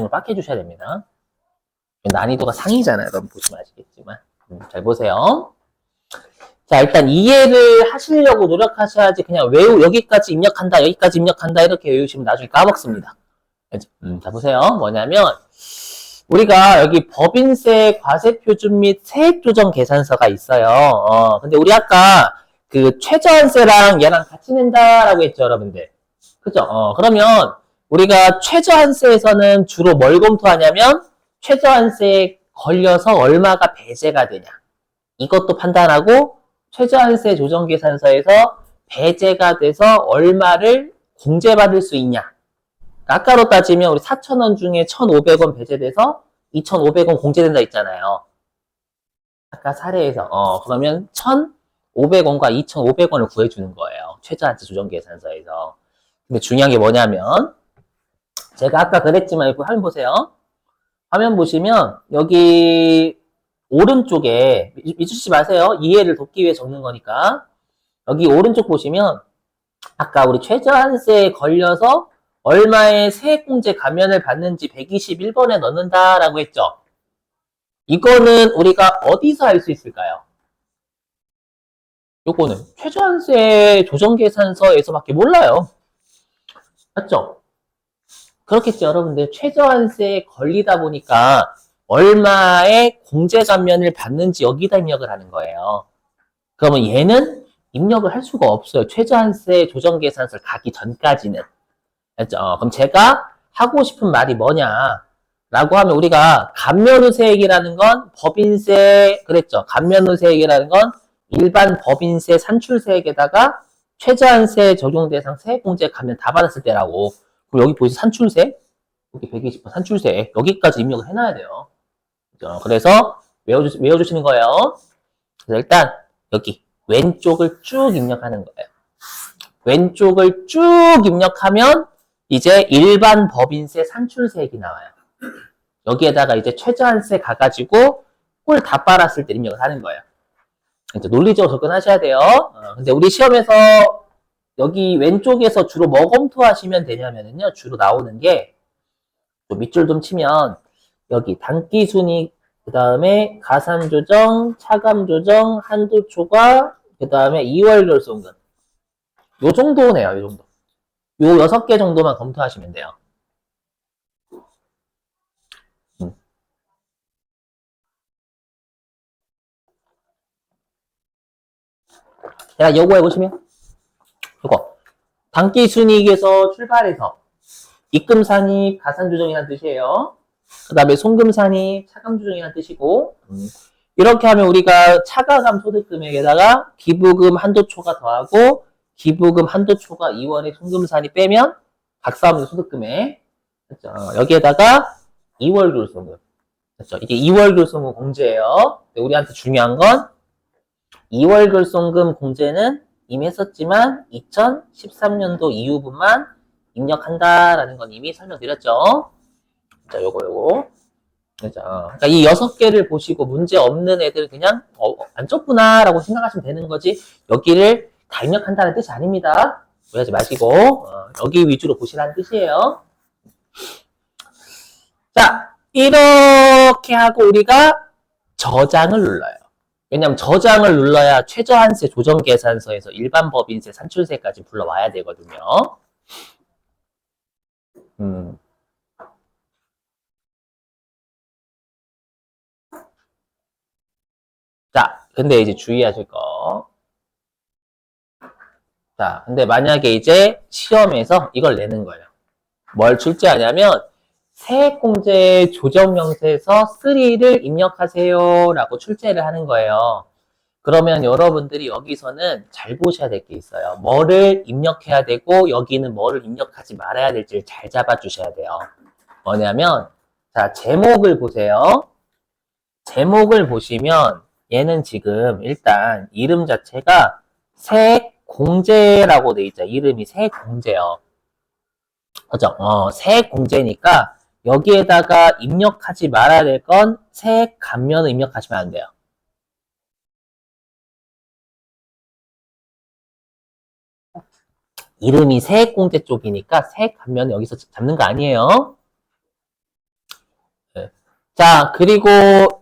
이상으로 빡해 주셔야 됩니다. 난이도가 상이잖아요. 여러분 보시면 아시겠지만. 잘 보세요. 자, 일단 이해를 하시려고 노력하셔야지 그냥 여기까지 입력한다, 여기까지 입력한다 이렇게 외우시면 나중에 까먹습니다. 자, 보세요. 뭐냐면 우리가 여기 법인세 과세표준 및 세액조정 계산서가 있어요. 근데 우리 아까 그 최저한세랑 얘랑 같이 낸다라고 했죠, 여러분들. 그죠? 그러면 우리가 최저한세에서는 주로 뭘 검토하냐면 최저한세에 걸려서 얼마가 배제가 되냐. 이것도 판단하고 최저한세 조정계산서에서 배제가 돼서 얼마를 공제받을 수 있냐. 아까로 따지면 우리 4,000원 중에 1,500원 배제돼서 2,500원 공제된다 했잖아요. 아까 사례에서. 그러면 1,500원과 2,500원을 구해주는 거예요. 최저한세 조정계산서에서. 근데 중요한 게 뭐냐면 제가 아까 그랬지만 이거 화면 보세요. 화면 보시면 여기 오른쪽에 잊으시지 마세요. 이해를 돕기 위해 적는 거니까. 여기 오른쪽 보시면 아까 우리 최저한세에 걸려서 얼마의 세액공제 감면을 받는지 121번에 넣는다라고 했죠. 이거는 우리가 어디서 알 수 있을까요? 요거는 최저한세 조정계산서에서밖에 몰라요. 맞죠? 그렇겠죠, 여러분들. 최저한세에 걸리다 보니까 얼마의 공제 감면을 받는지 여기다 입력을 하는 거예요. 그러면 얘는 입력을 할 수가 없어요. 최저한세 조정계산서를 가기 전까지는. 알죠? 그럼 제가 하고 싶은 말이 뭐냐? 라고 하면 우리가 감면후세액이라는 건 법인세, 그랬죠? 감면후세액이라는 건 일반 법인세 산출세액에다가 최저한세 적용 대상 세액공제 감면 다 받았을 때라고. 그리고 여기 보이죠? 산출세? 여기 120번 산출세. 여기까지 입력을 해놔야 돼요. 그래서 외워주시는 거예요. 그래서 일단 여기 왼쪽을 쭉 입력하는 거예요. 왼쪽을 쭉 입력하면 이제 일반 법인세 산출세액이 나와요. 여기에다가 이제 최저한세 가가지고 꿀 다 빨았을 때 입력을 하는 거예요. 이제 논리적으로 접근하셔야 돼요. 근데 우리 시험에서 여기 왼쪽에서 주로 뭐 검토하시면 되냐면요. 주로 나오는 게 밑줄 좀 치면 여기 단기순이익, 그 다음에 가산조정, 차감조정, 한도초과, 그 다음에 2월 결손금. 요 정도네요. 요 정도. 요 6개 정도만 검토하시면 돼요. 자, 요거 해보시면 요거 단기순이익에서 출발해서 입금산입, 가산조정이라는 뜻이에요. 그 다음에 송금산입, 차감조정이라는 뜻이고 이렇게 하면 우리가 차가감 소득금액에다가 기부금 한도초과 더하고 기부금 한도초과 2월에 송금산입 빼면 각사 없는 소득금액. 그렇죠? 여기에다가 2월 결손금. 그렇죠? 이게 2월 결손금 공제예요. 우리한테 중요한 건 2월 결손금 공제는 이미 했었지만 2013년도 이후분만 입력한다라는 건 이미 설명드렸죠. 자, 요거. 그러니까 이 6개를 보시고 문제 없는 애들 그냥 안 쪘구나라고 생각하시면 되는 거지 여기를 다 입력한다는 뜻이 아닙니다. 오해하지 마시고 여기 위주로 보시라는 뜻이에요. 자, 이렇게 하고 우리가 저장을 눌러요. 왜냐하면 저장을 눌러야 최저한세 조정계산서에서 일반 법인세 산출세까지 불러와야 되거든요. 자, 근데 이제 주의하실 거. 자, 근데 만약에 이제 시험에서 이걸 내는 거예요. 뭘 출제하냐면 세액공제 조정명세서 3를 입력하세요 라고 출제를 하는 거예요. 그러면 여러분들이 여기서는 잘 보셔야 될 게 있어요. 뭐를 입력해야 되고 여기는 뭐를 입력하지 말아야 될지를 잘 잡아주셔야 돼요. 뭐냐면 자, 제목을 보세요. 제목을 보시면 얘는 지금 일단 이름 자체가 세액공제라고 돼 있죠. 이름이 세액공제요. 그죠? 세액공제니까 여기에다가 입력하지 말아야 될 건 세액감면을 입력하시면 안 돼요. 이름이 세액공제 쪽이니까 세액감면을 여기서 잡는 거 아니에요. 자, 그리고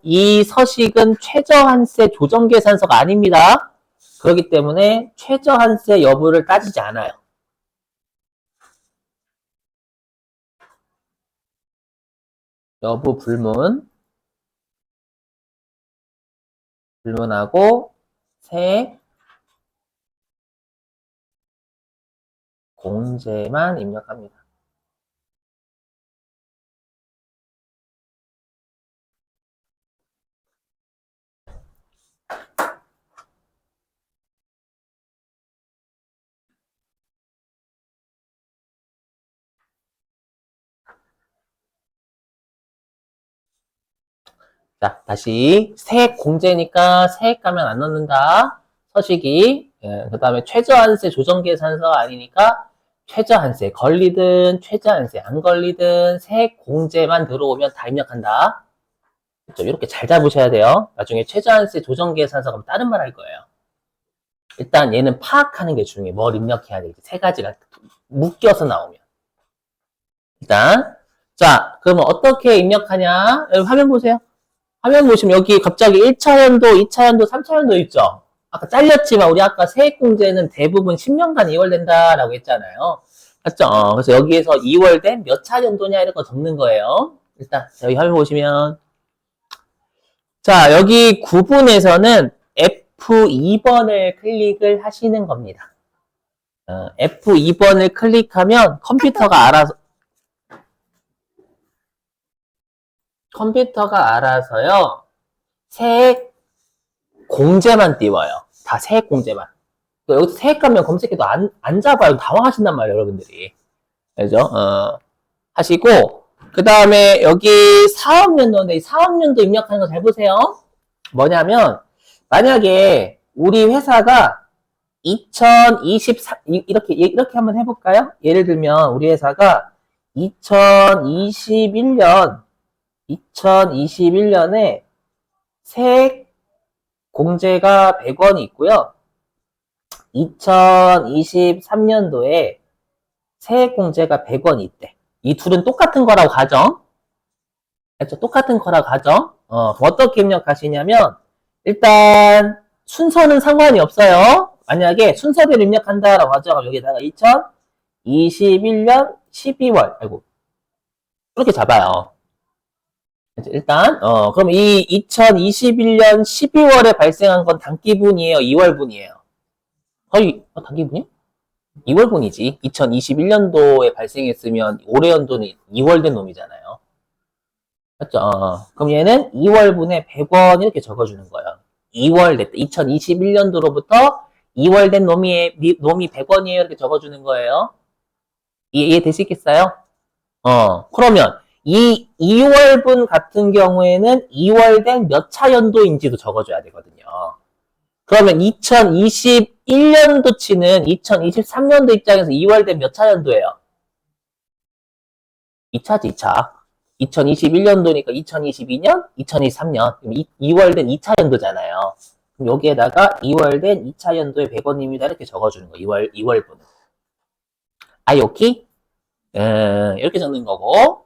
이 서식은 최저한세 조정계산서가 아닙니다. 그렇기 때문에 최저한세 여부를 따지지 않아요. 여부 불문하고 세 공제만 입력합니다. 자, 다시 세액 공제니까 세액 가면 안 넣는다. 서식이. 예, 그 다음에 최저한세 조정계산서가 아니니까 최저한세 걸리든 최저한세 안 걸리든 세액 공제만 들어오면 다 입력한다. 그렇죠? 이렇게 잘 잡으셔야 돼요. 나중에 최저한세 조정계산서 그럼 다른 말 할 거예요. 일단 얘는 파악하는 게 중요해. 뭘 입력해야 돼. 세 가지가 묶여서 나오면. 일단 자, 그러면 어떻게 입력하냐? 여기 화면 보세요. 화면 보시면 여기 갑자기 1차 연도, 2차 연도, 3차 연도 있죠? 아까 잘렸지만 우리 아까 세액공제는 대부분 10년간 2월된다라고 했잖아요. 맞죠? 그래서 여기에서 2월된 몇 차 연도냐 이런 거 적는 거예요. 일단 여기 화면 보시면 자, 여기 구분에서는 F2번을 클릭을 하시는 겁니다. F2번을 클릭하면 컴퓨터가 알아서요. 세액 공제만 띄워요. 다 세액 공제만. 여기서 세액 가면 검색해도 안 잡아요. 당황하신단 말이에요, 여러분들이. 그죠? 하시고, 그 다음에 여기 사업연도인데, 사업연도 입력하는 거 잘 보세요. 뭐냐면, 만약에 우리 회사가 2024, 이렇게 한번 해볼까요? 예를 들면, 우리 회사가 2021년에 세액 공제가 100원이 있고요. 2023년도에 세액 공제가 100원이 있대. 이 둘은 똑같은 거라고 가정. 그렇죠? 똑같은 거라고 가정. 어떻게 입력하시냐면 일단 순서는 상관이 없어요. 만약에 순서대로 입력한다라고 하죠. 여기다가 2021년 12월. 아이고. 이렇게 잡아요. 일단 그럼 이 2021년 12월에 발생한 건 단기분이에요? 2월분이에요? 거의 단기분이요? 2월분이지. 2021년도에 발생했으면 올해 연도는 2월 된 놈이잖아요. 맞죠? 그럼 얘는 2월분에 100원 이렇게 적어주는 거예요. 2월 됐다. 2021년도로부터 2월 된 놈이 100원이에요. 이렇게 적어주는 거예요. 이해되시겠어요? 그러면 이 2월분 같은 경우에는 2월 된 몇 차 연도인지도 적어줘야 되거든요. 그러면 2021년도 치는 2023년도 입장에서 2월 된 몇 차 연도예요? 2차지, 2차. 2021년도니까 2022년, 2023년. 2월 된 2차 연도잖아요. 그럼 여기에다가 2월 된 2차 연도에 100원입니다. 이렇게 적어주는 거예요. 2월분은. 오케이? 이렇게 적는 거고.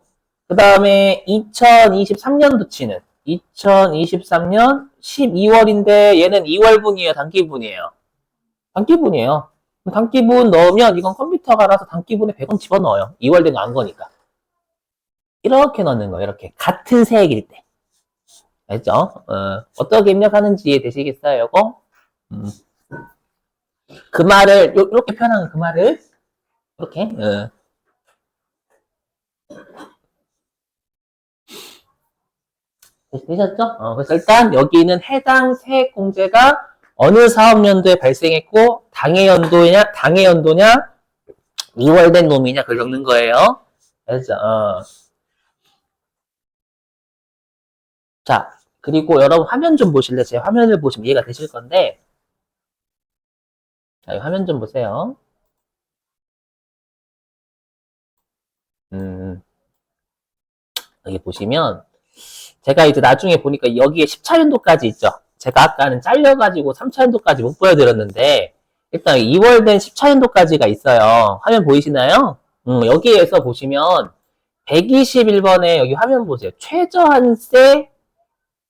그 다음에 2023년도 치는 2023년 12월인데 얘는 2월분이에요? 단기분이에요? 단기분이에요. 단기분 넣으면 이건 컴퓨터가 알아서 단기분에 100원 집어넣어요. 2월 된 거 안 거니까. 이렇게 넣는 거예요. 이렇게. 같은 세액일 때. 알죠? 어떻게 입력하는지 이해되시겠어요? 이거? 그 말을, 이렇게 표현하는 그 말을, 이렇게, 되셨죠? 그래서 일단 여기는 해당 세액 공제가 어느 사업연도에 발생했고 당해 연도냐 2월 된 놈이냐 그걸 적는 거예요. 그래서 자, 그리고 여러분 화면 좀 보실래요? 제 화면을 보시면 이해가 되실 건데 자, 이 화면 좀 보세요. 여기 보시면 제가 이제 나중에 보니까 여기에 10차연도까지 있죠. 제가 아까는 잘려가지고 3차연도까지 못 보여드렸는데 일단 2월 된 10차연도까지가 있어요. 화면 보이시나요? 여기에서 보시면 121번에 여기 화면 보세요. 최저한세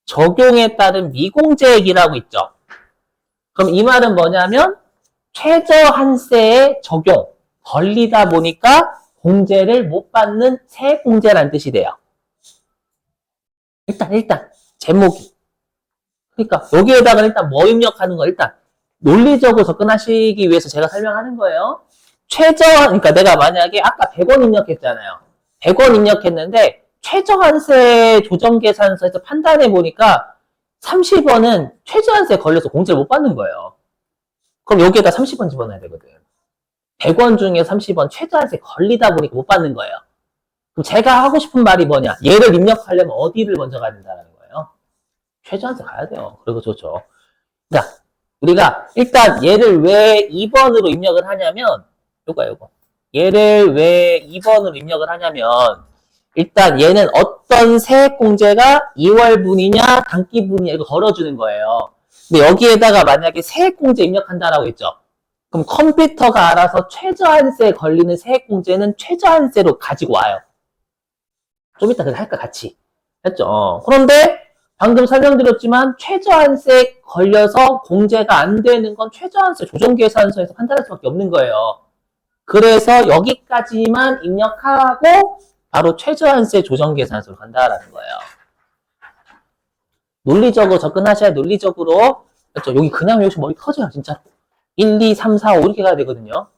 적용에 따른 미공제액이라고 있죠. 그럼 이 말은 뭐냐면 최저한세에 적용 걸리다 보니까 공제를 못 받는 세액공제라는 뜻이 돼요. 일단 제목이. 그러니까 여기에다가 일단 뭐 입력하는 거 일단 논리적으로 접근하시기 위해서 제가 설명하는 거예요. 그러니까 내가 만약에 아까 100원 입력했잖아요. 100원 입력했는데 최저한세 조정계산서에서 판단해 보니까 30원은 최저한세 걸려서 공제를 못 받는 거예요. 그럼 여기에다 30원 집어넣어야 되거든. 100원 중에 30원 최저한세 걸리다 보니까 못 받는 거예요. 그럼 제가 하고 싶은 말이 뭐냐? 얘를 입력하려면 어디를 먼저 가야 된다는 거예요? 최저한세 가야 돼요. 그리고 좋죠. 자, 우리가 일단 얘를 왜 2번으로 입력을 하냐면 요거. 얘를 왜 2번으로 입력을 하냐면 일단 얘는 어떤 세액공제가 2월분이냐 단기분이냐 이거 걸어주는 거예요. 근데 여기에다가 만약에 세액공제 입력한다라고 했죠. 그럼 컴퓨터가 알아서 최저한세에 걸리는 세액공제는 최저한세로 가지고 와요. 좀 이따 그거 할까 같이. 했죠. 그런데 방금 설명드렸지만 최저한세에 걸려서 공제가 안 되는 건 최저한세 조정계산서에서 판단할 수밖에 없는 거예요. 그래서 여기까지만 입력하고 바로 최저한세 조정계산서로 간다라는 거예요. 논리적으로 접근하셔야 논리적으로. 그렇죠? 여기 그냥 외우시면 머리 터져요 진짜. 1, 2, 3, 4, 5 이렇게 가야 되거든요.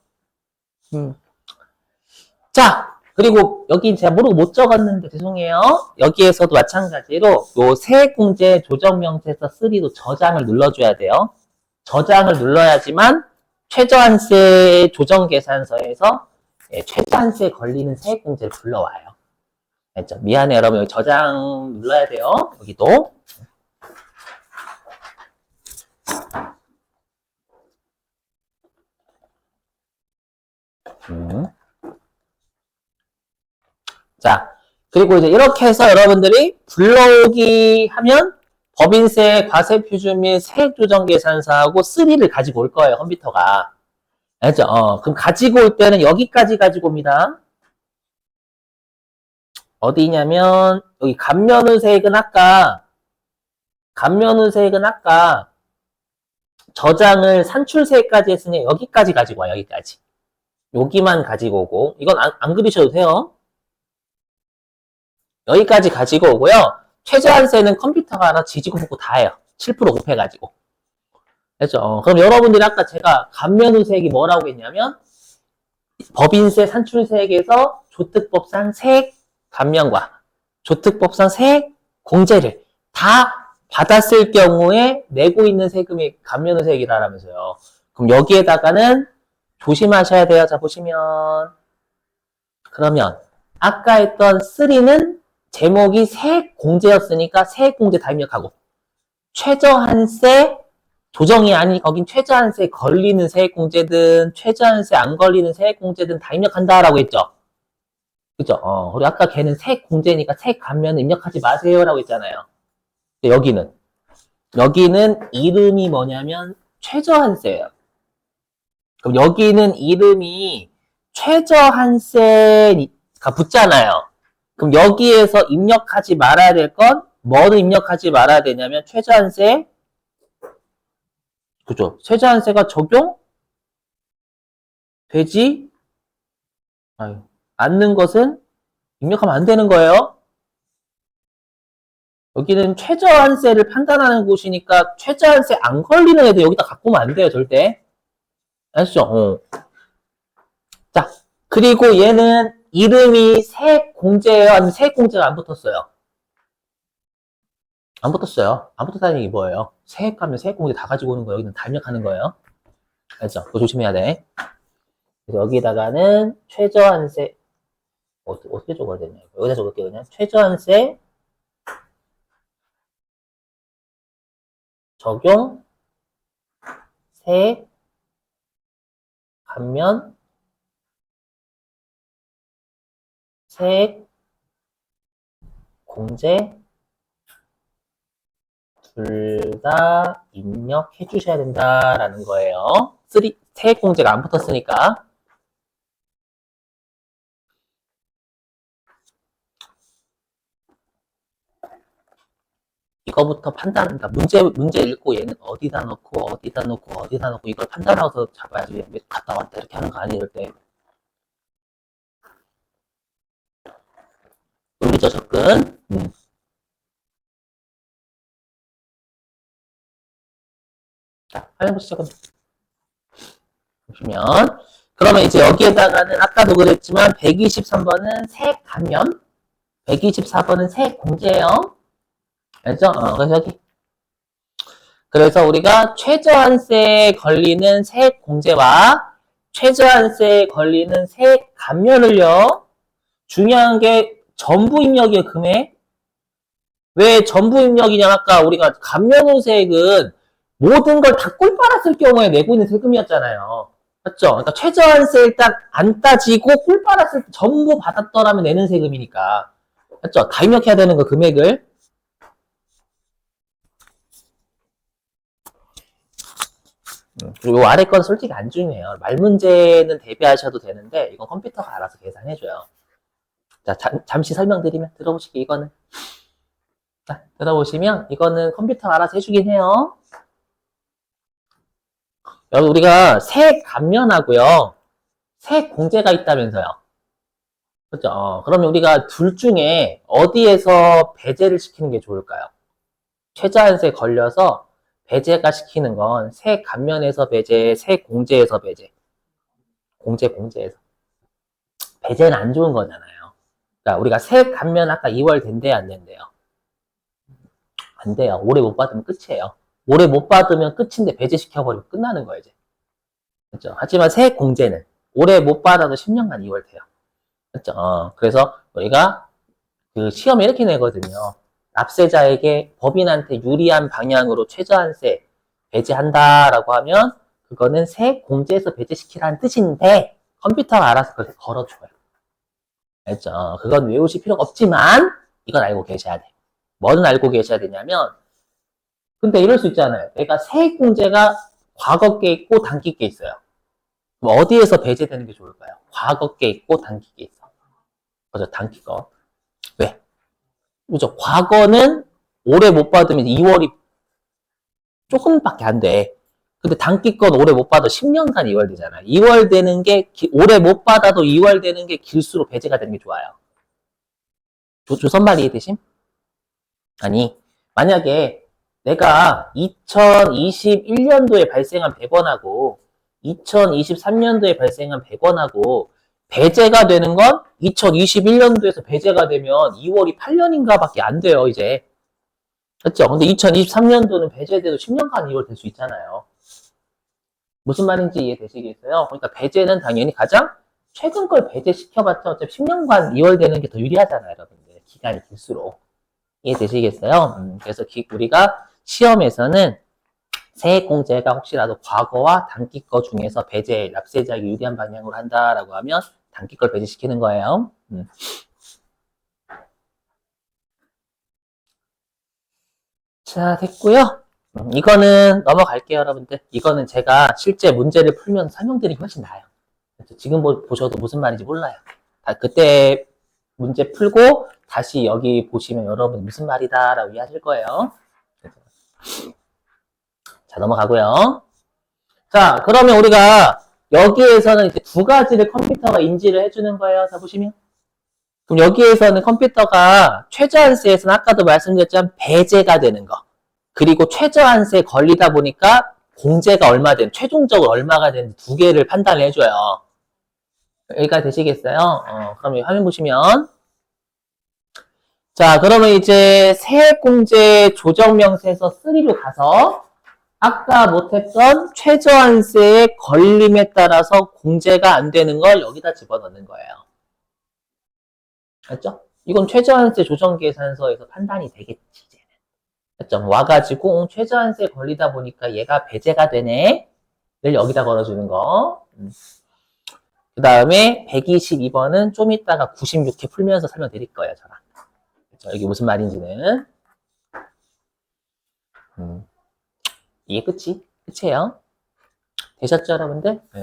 자, 그리고 여기 제가 모르고 못 적었는데 죄송해요. 여기에서도 마찬가지로 요 세액공제 조정명세서 3도 저장을 눌러줘야 돼요. 저장을 눌러야지만 최저한세 조정계산서에서 최저한세에 걸리는 세액공제를 불러와요. 알죠? 미안해요 여러분. 여기 저장 눌러야 돼요. 여기도. 자, 그리고 이제 이렇게 해서 여러분들이 불러오기 하면 법인세, 과세표준 및 세액조정계산서하고 3를 가지고 올 거예요, 컴퓨터가. 알죠? 그럼 가지고 올 때는 여기까지 가지고 옵니다. 어디냐면, 여기 감면후세액은 아까 저장을 산출세액까지 했으니 여기까지 가지고 와요, 여기까지. 여기만 가지고 오고, 이건 안 그리셔도 돼요. 여기까지 가지고 오고요. 최저한세는 컴퓨터가 알아 지지고 볶고 다 해요. 7% 곱해가지고. 됐죠? 그럼 여러분들이 아까 제가 감면후세액이 뭐라고 했냐면 법인세 산출세액에서 조특법상 세액 감면과 조특법상 세액 공제를 다 받았을 경우에 내고 있는 세금이 감면후세액이라면서요. 그럼 여기에다가는 조심하셔야 돼요. 자 보시면 그러면 아까 했던 3는 제목이 세액공제였으니까 세액공제 다 입력하고 최저한세 조정이 아닌 거긴 최저한세 걸리는 세액공제든 최저한세 안 걸리는 세액공제든 다 입력한다라고 했죠. 그죠? 그리고 아까 걔는 세액공제니까 세액감면은 입력하지 마세요라고 했잖아요. 여기는 이름이 뭐냐면 최저한세예요. 그럼 여기는 이름이 최저한세가 붙잖아요. 그럼 여기에서 입력하지 말아야 될 건 뭐를 입력하지 말아야 되냐면 최저한세, 그죠? 최저한세가 적용되지 않는 것은 입력하면 안 되는 거예요. 여기는 최저한세를 판단하는 곳이니까 최저한세 안 걸리는 애들 여기다 갖고 오면 안 돼요, 절대. 아시죠? 자, 그리고 얘는 이름이 세액공제예요? 아니면 세액공제가 안 붙었어요? 안 붙었어요. 안 붙었다는 얘기 뭐예요? 세액하면 세액공제 다 가지고 오는 거 여기는 다 입력하는 거예요. 알죠? 그거 조심해야 돼. 그래서 여기다가는 최저한세 어떻게 적어야 되냐? 여기다 적을게요. 그냥 최저한세 적용 세액 감면 세액 공제 둘 다 입력해 주셔야 된다라는 거예요. 세액 공제가 안 붙었으니까. 이거부터 판단, 그러니까 문제 읽고 얘는 어디다 넣고, 어디다 놓고, 어디다 놓고, 이걸 판단하고서 잡아야지. 갔다 왔다 이렇게 하는 거 아니에요, 이럴 때. 논리적 접근. 자, 화면 보시죠, 그럼. 보시면. 그러면 이제 여기에다가는 아까도 그랬지만 123번은 세 감면, 124번은 세 공제형. 알죠? 그래서 여기. 그래서 우리가 최저한세에 걸리는 세 공제와 최저한세에 걸리는 세 감면을요. 중요한 게 전부 입력이에요, 금액. 왜 전부 입력이냐? 아까 우리가 감면호세액은 모든 걸 다 꿀 빨았을 경우에 내고 있는 세금이었잖아요. 맞죠? 그러니까 최저한세 일단 안 따지고 꿀 빨았을 때 전부 받았더라면 내는 세금이니까. 맞죠? 다 입력해야 되는 거, 금액을. 그리고 아래 건 솔직히 안 중요해요. 말 문제는 대비하셔도 되는데 이건 컴퓨터가 알아서 계산해줘요. 자, 잠시 설명드리면 들어보시게 이거는. 자, 들어보시면 이거는 컴퓨터가 알아서 해주긴 해요. 여기 우리가 세 감면하고요. 세 공제가 있다면서요. 그렇죠? 그러면 우리가 둘 중에 어디에서 배제를 시키는 게 좋을까요? 최저한세 걸려서 배제가 시키는 건 세 감면에서 배제, 세 공제에서 배제. 공제에서. 배제는 안 좋은 거잖아요. 그러니까 우리가 세 감면 아까 2월 된대요, 안 된대요? 안 돼요. 올해 못 받으면 끝이에요. 올해 못 받으면 끝인데 배제시켜버리면 끝나는 거예요, 이제. 그렇죠? 하지만 세 공제는 올해 못 받아도 10년간 2월 돼요. 그렇죠? 그래서 우리가 그 시험에 이렇게 내거든요. 납세자에게 법인한테 유리한 방향으로 최저한세 배제한다라고 하면 그거는 세 공제에서 배제시키라는 뜻인데 컴퓨터가 알아서 그렇게 걸어줘요. 알죠? 그건 외우실 필요가 없지만 이건 알고 계셔야 돼. 뭐는 알고 계셔야 되냐면 근데 이럴 수 있잖아요. 내가 세액 공제가 과거께 있고 단기께 있어요. 그럼 어디에서 배제되는 게 좋을까요? 과거께 있고 단기께 있어. 그죠? 단기 거. 왜? 그죠? 과거는 올해 못 받으면 2월이 조금밖에 안 돼. 근데 단기 건 올해 못 받아 10년간 2월 되잖아. 2월 되는 게 올해 못 받아도 2월 되는 게 길수록 배제가 되는 게 좋아요. 조선말 이해되심? 아니 만약에 내가 2021년도에 발생한 100원하고 2023년도에 발생한 100원하고 배제가 되는 건 2021년도에서 배제가 되면 2월이 8년인가 밖에 안 돼요, 이제. 그렇죠? 근데 2023년도는 배제돼도 10년간 2월 될 수 있잖아요. 무슨 말인지 이해되시겠어요? 그러니까 배제는 당연히 가장 최근 걸 배제시켜봤자 어차피 10년간 2월 되는 게 더 유리하잖아요, 여러분들. 기간이 길수록. 이해되시겠어요? 그래서 우리가 시험에서는 세액공제가 혹시라도 과거와 단기 거 중에서 배제, 납세자에게 유리한 방향으로 한다라고 하면 단기 걸 배제시키는 거예요. 자, 됐고요. 이거는 넘어갈게요, 여러분들. 이거는 제가 실제 문제를 풀면 설명드리기 훨씬 나아요. 지금 보셔도 무슨 말인지 몰라요. 그때 문제 풀고 다시 여기 보시면 여러분 무슨 말이다 라고 이해하실 거예요. 자, 넘어가고요. 자, 그러면 우리가 여기에서는 이제 두 가지를 컴퓨터가 인지를 해주는 거예요. 자, 보시면. 그럼 여기에서는 컴퓨터가 최저한세에서는 아까도 말씀드렸지만 배제가 되는 거. 그리고 최저한세에 걸리다 보니까 공제가 얼마 된, 최종적으로 얼마가 되는 두 개를 판단을 해줘요. 여기까지 되시겠어요? 그럼 화면 보시면. 자, 그러면 이제 세액공제 조정명세서 3로 가서 아까 못했던 최저한세의 걸림에 따라서 공제가 안 되는 걸 여기다 집어넣는 거예요. 알죠? 이건 최저한세 조정계산서에서 판단이 되겠지, 이제는. 알죠? 와가지고 최저한세 걸리다 보니까 얘가 배제가 되네. 를 여기다 걸어주는 거. 그 다음에 122번은 좀 이따가 96회 풀면서 설명드릴 거예요, 저랑. 그렇죠? 여기 무슨 말인지는. 이게 끝이에요. 되셨죠, 여러분들? 네.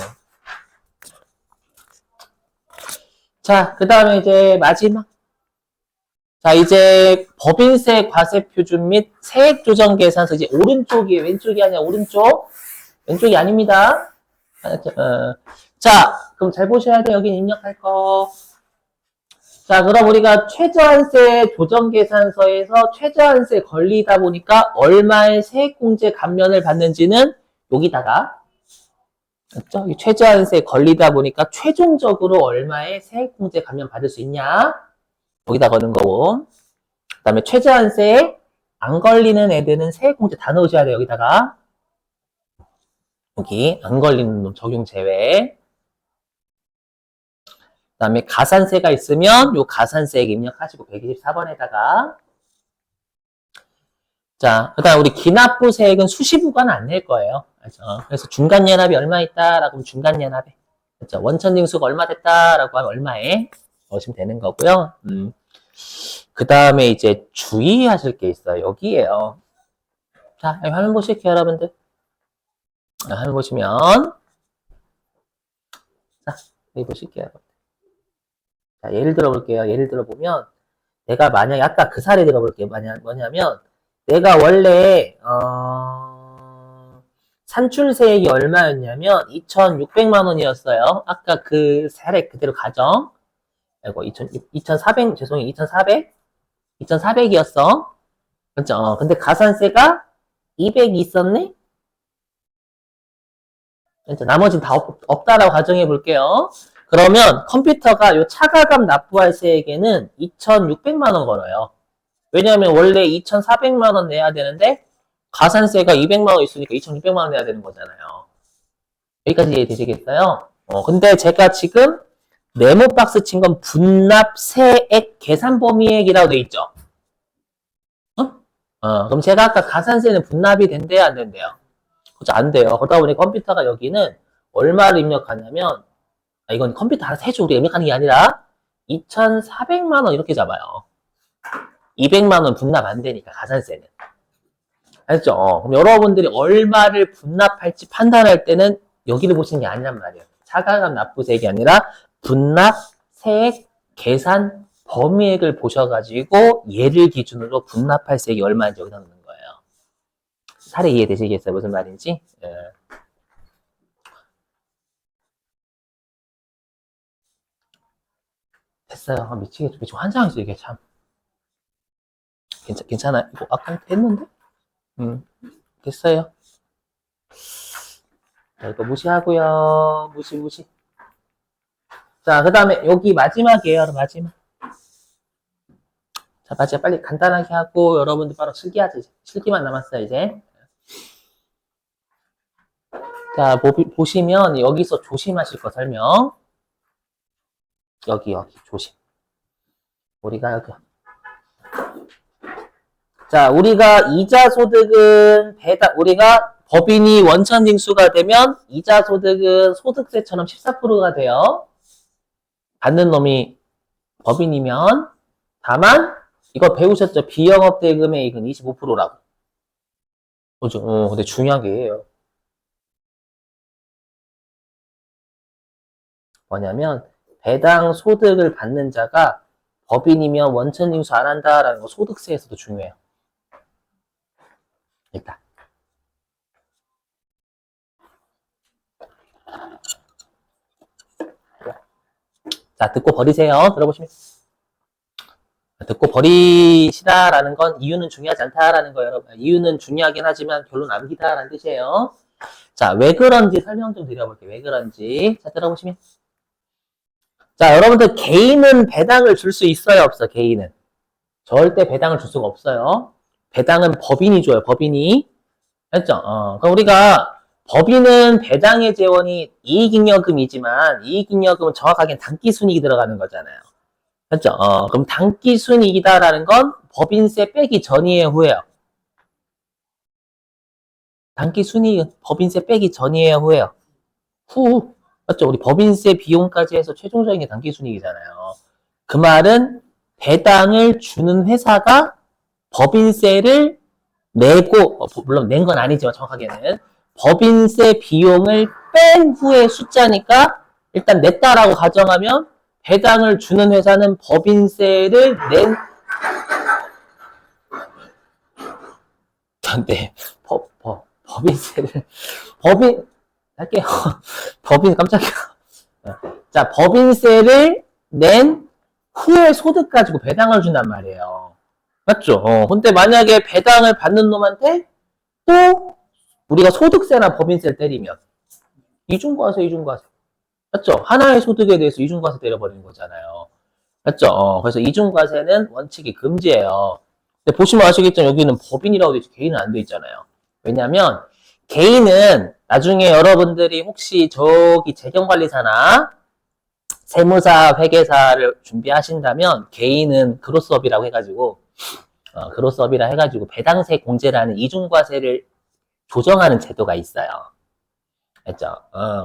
자, 그 다음에 이제 마지막. 자, 이제 법인세 과세표준 및 세액조정계산서 이제 오른쪽이에요. 왼쪽이 아니라 오른쪽. 왼쪽이 아닙니다. 자, 그럼 잘 보셔야 돼요. 여기 입력할 거. 자, 그럼 우리가 최저한세 조정계산서에서 최저한세 걸리다 보니까 얼마의 세액공제 감면을 받는지는 여기다가, 맞죠? 최저한세 걸리다 보니까 최종적으로 얼마의 세액공제 감면 받을 수 있냐? 여기다 거는 거고. 그 다음에 최저한세에 안 걸리는 애들은 세액공제 다 넣으셔야 돼요. 여기다가. 여기 안 걸리는 놈 적용 제외. 그 다음에 가산세가 있으면 요 가산세액 입력하시고 124번에다가. 자, 그 다음 우리 기납부세액은 수시부과는 안 낼 거예요. 그렇죠? 그래서 중간연합이 얼마 있다라고 하면 중간연합에. 그렇죠? 원천징수가 얼마 됐다라고 하면 얼마에 넣으시면 되는 거고요. 그 다음에 이제 주의하실 게 있어요. 여기에요. 자, 여기 화면 보실게요, 여러분들. 화면 보시면. 자, 여기 보실게요. 자, 예를 들어 볼게요. 예를 들어 보면, 내가 만약에 아까 그 사례 들어볼게요. 뭐냐면, 내가 원래, 산출세액이 얼마였냐면, 2,600만 원이었어요. 아까 그 사례 그대로 가정. 이거 2,400, 죄송해요. 2,400? 2,400이었어. 그렇죠? 근데 가산세가 200이 있었네? 그렇죠? 나머지는 다 없다라고 가정해 볼게요. 그러면 컴퓨터가 요 차가감 납부할 세액에는 2,600만 원 걸어요. 왜냐하면 원래 2,400만 원 내야 되는데 가산세가 200만 원 있으니까 2,600만 원 내야 되는 거잖아요. 여기까지 이해되시겠어요? 근데 제가 지금 네모 박스 친 건 분납세액 계산 범위액이라고 돼 있죠. 그럼 제가 아까 가산세는 분납이 된대요, 안 된대요? 그렇죠, 안 돼요. 그러다 보니 컴퓨터가 여기는 얼마를 입력하냐면, 이건 컴퓨터 알아서 해줘. 우리가 입력하는 게 아니라 2,400만 원 이렇게 잡아요. 200만 원 분납 안 되니까 가산세는. 알죠? 그럼 여러분들이 얼마를 분납할지 판단할 때는 여기를 보시는 게 아니란 말이에요. 차가감 납부세액이 아니라 분납세액 계산 범위액을 보셔가지고 얘를 기준으로 분납할 세액이 얼마인지 여기다 넣는 거예요. 사례 이해되시겠어요? 무슨 말인지? 예. 됐어요. 미치겠죠. 미치고 환장했어, 이게 참. 괜찮아요? 이거 아까 됐는데? 됐어요. 자, 이거 무시하고요. 무시. 자, 그 다음에 여기 마지막이에요. 마지막. 자, 마지막 빨리 간단하게 하고 여러분들 바로 실기하죠. 실기만 남았어요, 이제. 자, 보시면 여기서 조심하실 거 설명. 여기 조심. 우리가 여기. 자, 우리가 이자 소득은 우리가 법인이 원천징수가 되면 이자 소득은 소득세처럼 14%가 돼요. 받는 놈이 법인이면. 다만 이거 배우셨죠? 비영업 대금액은 25%라고. 그죠? 근데 중요한 게 예요. 뭐냐면 배당 소득을 받는 자가 법인이면 원천징수 안 한다라는 거 소득세에서도 중요해요. 일단. 자, 듣고 버리세요. 들어보시면. 듣고 버리시다라는 건 이유는 중요하지 않다라는 거예요, 여러분. 이유는 중요하긴 하지만 결론 남기다라는 뜻이에요. 자, 왜 그런지 설명 좀 드려볼게요. 왜 그런지. 자, 들어보시면. 자, 여러분들 개인은 배당을 줄 수 있어요, 없어? 개인은. 절대 배당을 줄 수가 없어요. 배당은 법인이 줘요, 법인이. 했죠? 그럼 우리가 법인은 배당의 재원이 이익잉여금이지만 이익잉여금은 정확하게는 단기순이익이 들어가는 거잖아요. 그렇죠? 그럼 단기순이익이다라는 건 법인세 빼기 전이에요, 후에요? 단기순이익은 법인세 빼기 전이에요, 후에요? 후. 맞죠? 우리 법인세 비용까지 해서 최종적인 게 단기순이익이잖아요. 그 말은 배당을 주는 회사가 법인세를 내고, 물론 낸 건 아니지만 정확하게는 법인세 비용을 뺀 후의 숫자니까 일단 냈다라고 가정하면 배당을 주는 회사는 법인세를 낸 근데, 법인세를, 할게요. 깜짝이야. 자, 법인세를 낸 후에 소득 가지고 배당을 준단 말이에요. 맞죠? 근데 만약에 배당을 받는 놈한테 또 우리가 소득세나 법인세를 때리면 이중과세. 맞죠? 하나의 소득에 대해서 이중과세 때려버리는 거잖아요. 맞죠? 그래서 이중과세는 원칙이 금지예요. 근데 보시면 아시겠죠? 여기는 법인이라고 되어 있지 개인은 안 되어 있잖아요. 왜냐면 개인은 나중에 여러분들이 혹시 저기 재경관리사나 세무사, 회계사를 준비하신다면 개인은 그로스업이라고 해가지고 그로스업이라 해가지고 배당세 공제라는 이중과세를 조정하는 제도가 있어요. 알죠?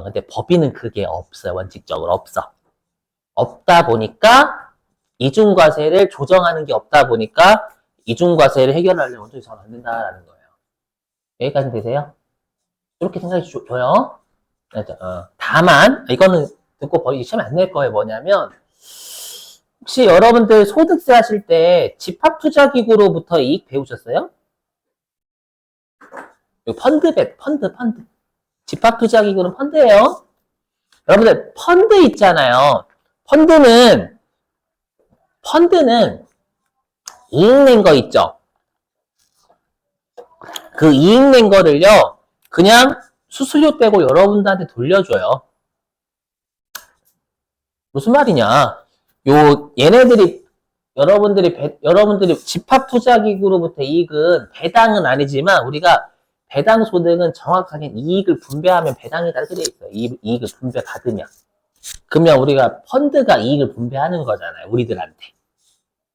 근데 법인은 그게 없어요. 원칙적으로 없어. 없다 보니까 이중과세를 조정하는 게 없다 보니까 이중과세를 해결하려면 어떻게 잘 안 된다라는 거예요. 여기까지 되세요? 이렇게 생각해 줘요. 알죠? 다만 이거는 듣고 버리기 시험에 안 낼 거예요. 뭐냐면 혹시 여러분들 소득세 하실 때 집합투자기구로부터 이익 배우셨어요? 펀드. 집합투자기구는 펀드예요. 여러분들 펀드 있잖아요. 펀드는 이익 낸 거 있죠. 그 이익 낸 거를요, 그냥 수수료 떼고 여러분들한테 돌려줘요. 무슨 말이냐? 여러분들이 집합투자기구로부터 이익은 배당은 아니지만 우리가 배당 소득은 정확하게 이익을 분배하면 배당이다 그래 있어요. 이익을 분배받으면. 그러면 우리가 펀드가 이익을 분배하는 거잖아요. 우리들한테.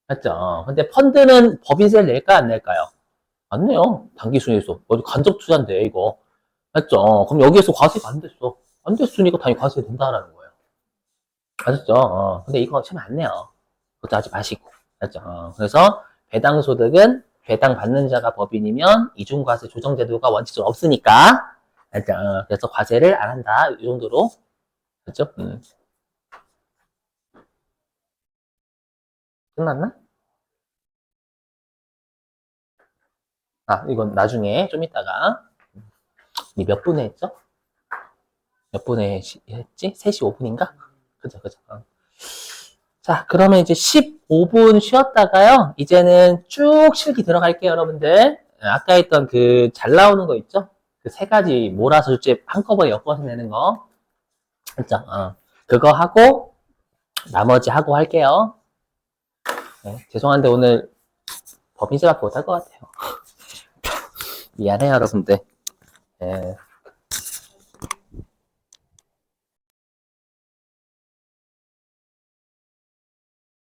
맞죠? 근데 펀드는 법인세를 낼까 안 낼까요? 안 내요. 단기순이익소. 어디 간접 투자인데 이거. 맞죠? 그럼 여기에서 과세가 안 됐어. 안 됐으니까 당연히 과세가 된다라는 거예요. 아셨죠? 근데 이거 시험 안 내요. 그것도 하지 마시고. 알죠? 그래서 배당소득은 배당 받는 자가 법인이면 이중과세 조정제도가 원칙적으로 없으니까. 알죠? 그래서 과세를 안 한다. 이 정도로. 그렇죠? 끝났나? 이건 나중에 좀 이따가. 몇 분에 했죠? 몇 분에 했지? 3시 5분인가? 그죠. 자, 그러면 이제 15분 쉬었다가요. 이제는 쭉 실기 들어갈게요, 여러분들. 아까 했던 그 잘 나오는 거 있죠? 그 3가지 몰아서 이제 한꺼번에 엮어서 내는 거. 그죠? 그거 하고, 나머지 하고 할게요. 네, 죄송한데 오늘 법인세밖에 못할 것 같아요. 미안해요, 여러분들. 네.